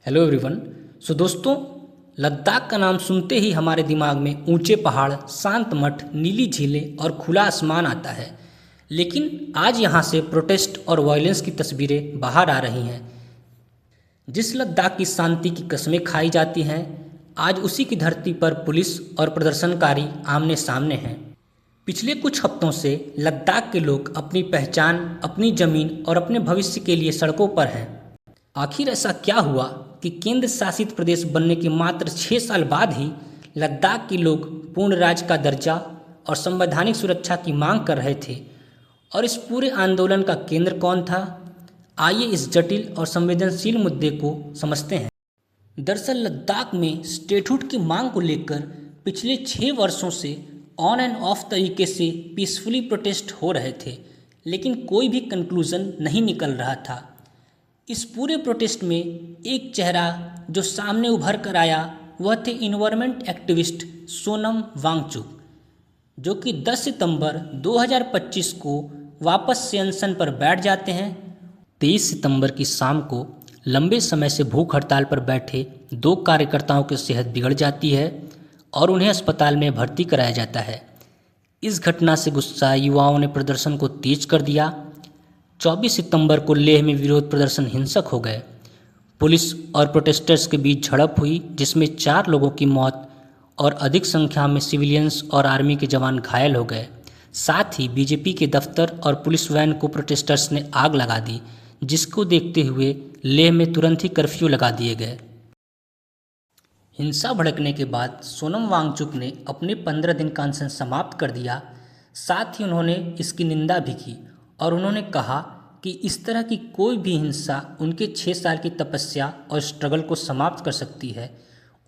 Hello everyone. दोस्तों, लद्दाख का नाम सुनते ही हमारे दिमाग में ऊंचे पहाड़, शांत मठ, नीली झीलें और खुला आसमान आता है। लेकिन आज यहाँ से प्रोटेस्ट और वायलेंस की तस्वीरें बाहर आ रही हैं। जिस लद्दाख की शांति की कस्में खाई जाती हैं, आज उसी की धरती पर पुलिस और प्रदर्शनकारी आमने सामने हैं। पिछले कुछ हफ्तों से लद्दाख के लोग अपनी पहचान, अपनी ज़मीन और अपने भविष्य के लिए सड़कों पर हैं। आखिर ऐसा क्या हुआ कि केंद्र शासित प्रदेश बनने के मात्र 6 साल बाद ही लद्दाख के लोग पूर्ण राज्य का दर्जा और संवैधानिक सुरक्षा की मांग कर रहे थे? और इस पूरे आंदोलन का केंद्र कौन था? आइए इस जटिल और संवेदनशील मुद्दे को समझते हैं। दरअसल लद्दाख में स्टेटहुड की मांग को लेकर पिछले 6 वर्षों से ऑन एंड ऑफ तरीके से पीसफुली प्रोटेस्ट हो रहे थे, लेकिन कोई भी कंक्लूजन नहीं निकल रहा था। इस पूरे प्रोटेस्ट में एक चेहरा जो सामने उभर कर आया वह थे इन्वायरमेंट एक्टिविस्ट सोनम वांगचुक, जो कि 10 सितंबर 2025 को वापस से अनशन पर बैठ जाते हैं। 23 सितंबर की शाम को लंबे समय से भूख हड़ताल पर बैठे 2 कार्यकर्ताओं की सेहत बिगड़ जाती है और उन्हें अस्पताल में भर्ती कराया जाता है। इस घटना से गुस्सा युवाओं ने प्रदर्शन को तेज कर दिया। 24 सितंबर को लेह में विरोध प्रदर्शन हिंसक हो गए। पुलिस और प्रोटेस्टर्स के बीच झड़प हुई, जिसमें 4 लोगों की मौत और अधिक संख्या में सिविलियंस और आर्मी के जवान घायल हो गए। साथ ही बीजेपी के दफ्तर और पुलिस वैन को प्रोटेस्टर्स ने आग लगा दी, जिसको देखते हुए लेह में तुरंत ही कर्फ्यू लगा दिए गए। हिंसा भड़कने के बाद सोनम वांगचुक ने अपने 15 दिन का अनशन समाप्त कर दिया। साथ ही उन्होंने इसकी निंदा भी की और उन्होंने कहा कि इस तरह की कोई भी हिंसा उनके 6 साल की तपस्या और स्ट्रगल को समाप्त कर सकती है।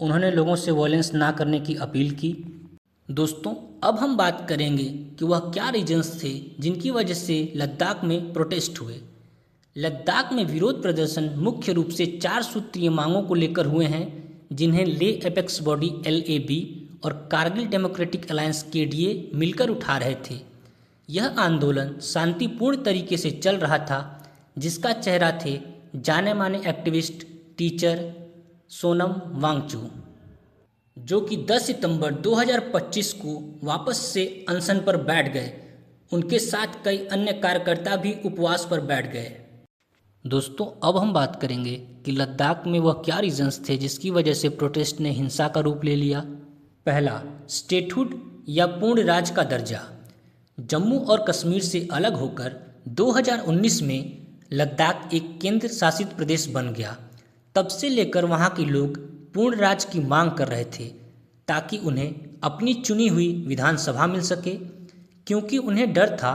उन्होंने लोगों से वायलेंस ना करने की अपील की। दोस्तों, अब हम बात करेंगे कि वह क्या रीजन्स थे जिनकी वजह से लद्दाख में प्रोटेस्ट हुए। लद्दाख में विरोध प्रदर्शन मुख्य रूप से 4 सूत्रीय मांगों को लेकर हुए हैं, जिन्हें ले एपेक्स बॉडी LAB और कारगिल डेमोक्रेटिक अलायंस KDA मिलकर उठा रहे थे। यह आंदोलन शांतिपूर्ण तरीके से चल रहा था, जिसका चेहरा थे जाने माने एक्टिविस्ट टीचर सोनम वांगचुक, जो कि 10 सितंबर 2025 को वापस से अनशन पर बैठ गए। उनके साथ कई अन्य कार्यकर्ता भी उपवास पर बैठ गए। दोस्तों, अब हम बात करेंगे कि लद्दाख में वह क्या रीजन्स थे जिसकी वजह से प्रोटेस्ट ने हिंसा का रूप ले लिया। पहला, स्टेटहुड या पूर्ण राज्य का दर्जा। जम्मू और कश्मीर से अलग होकर 2019 में लद्दाख एक केंद्र शासित प्रदेश बन गया। तब से लेकर वहाँ के लोग पूर्ण राज्य की मांग कर रहे थे, ताकि उन्हें अपनी चुनी हुई विधानसभा मिल सके, क्योंकि उन्हें डर था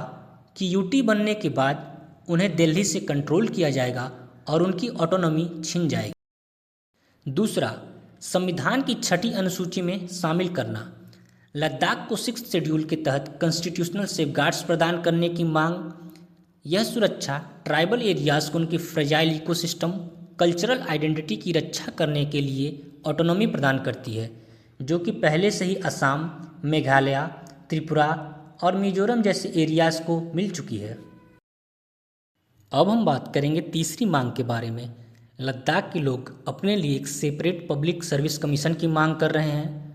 कि यूटी बनने के बाद उन्हें दिल्ली से कंट्रोल किया जाएगा और उनकी ऑटोनॉमी छिन जाएगी। दूसरा, संविधान की 6ठी अनुसूची में शामिल करना। लद्दाख को 6th शेड्यूल के तहत कॉन्स्टिट्यूशनल सेफगार्ड्स प्रदान करने की मांग। यह सुरक्षा ट्राइबल एरियाज को उनके फ्रेजाइल इकोसिस्टम, कल्चरल आइडेंटिटी की रक्षा करने के लिए ऑटोनॉमी प्रदान करती है, जो कि पहले से ही असम, मेघालय, त्रिपुरा और मिजोरम जैसे एरियाज को मिल चुकी है। अब हम बात करेंगे तीसरी मांग के बारे में। लद्दाख के लोग अपने लिए एक सेपरेट पब्लिक सर्विस कमीशन की मांग कर रहे हैं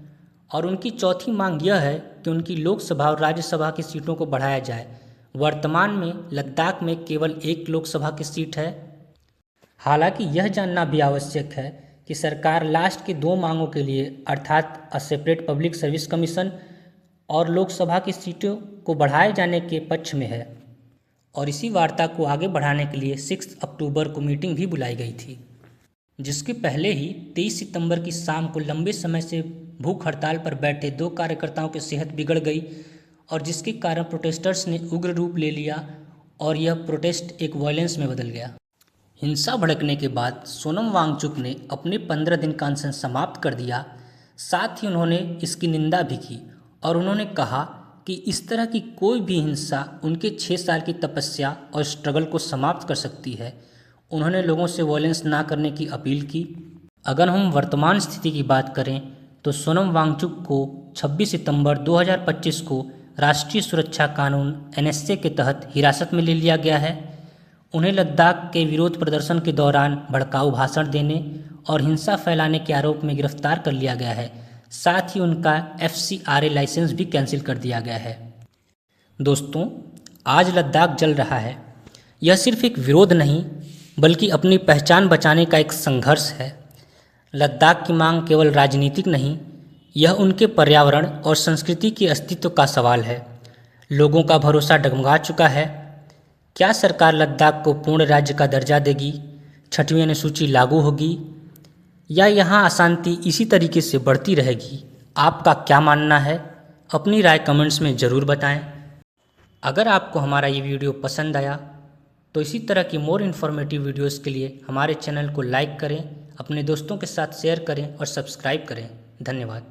और उनकी चौथी मांग यह है कि उनकी लोकसभा और राज्यसभा की सीटों को बढ़ाया जाए। वर्तमान में लद्दाख में केवल 1 लोकसभा की सीट है। हालांकि यह जानना भी आवश्यक है कि सरकार लास्ट की 2 मांगों के लिए, अर्थात a separate public service commission और लोकसभा की सीटों को बढ़ाए जाने के पक्ष में है। और इसी वार्ता को आगे बढ़ाने के लिए 6 अक्टूबर को मीटिंग भी बुलाई गई थी, जिसके पहले ही 23 सितंबर की शाम को लंबे समय से भूख हड़ताल पर बैठे 2 कार्यकर्ताओं की सेहत बिगड़ गई और जिसके कारण प्रोटेस्टर्स ने उग्र रूप ले लिया और यह प्रोटेस्ट एक वायलेंस में बदल गया। हिंसा भड़कने के बाद सोनम वांगचुक ने अपने 15 दिन का अनशन समाप्त कर दिया। साथ ही उन्होंने इसकी निंदा भी की और उन्होंने कहा कि इस तरह की कोई भी हिंसा उनके 6 साल की तपस्या और स्ट्रगल को समाप्त कर सकती है। उन्होंने लोगों से वायलेंस ना करने की अपील की। अगर हम वर्तमान स्थिति की बात करें तो सोनम वांगचुक को 26 सितंबर 2025 को राष्ट्रीय सुरक्षा कानून NSA के तहत हिरासत में ले लिया गया है। उन्हें लद्दाख के विरोध प्रदर्शन के दौरान भड़काऊ भाषण देने और हिंसा फैलाने के आरोप में गिरफ्तार कर लिया गया है। साथ ही उनका FCRA लाइसेंस भी कैंसिल कर दिया गया है। दोस्तों, आज लद्दाख जल रहा है। यह सिर्फ एक विरोध नहीं बल्कि अपनी पहचान बचाने का एक संघर्ष है। लद्दाख की मांग केवल राजनीतिक नहीं, यह उनके पर्यावरण और संस्कृति के अस्तित्व का सवाल है। लोगों का भरोसा डगमगा चुका है। क्या सरकार लद्दाख को पूर्ण राज्य का दर्जा देगी? 6वीं अनुसूची लागू होगी या यहाँ अशांति इसी तरीके से बढ़ती रहेगी? आपका क्या मानना है? अपनी राय कमेंट्स में ज़रूर बताएं। अगर आपको हमारा ये वीडियो पसंद आया तो इसी तरह की मोर इन्फॉर्मेटिव वीडियोस के लिए हमारे चैनल को लाइक करें, अपने दोस्तों के साथ शेयर करें और सब्सक्राइब करें। धन्यवाद।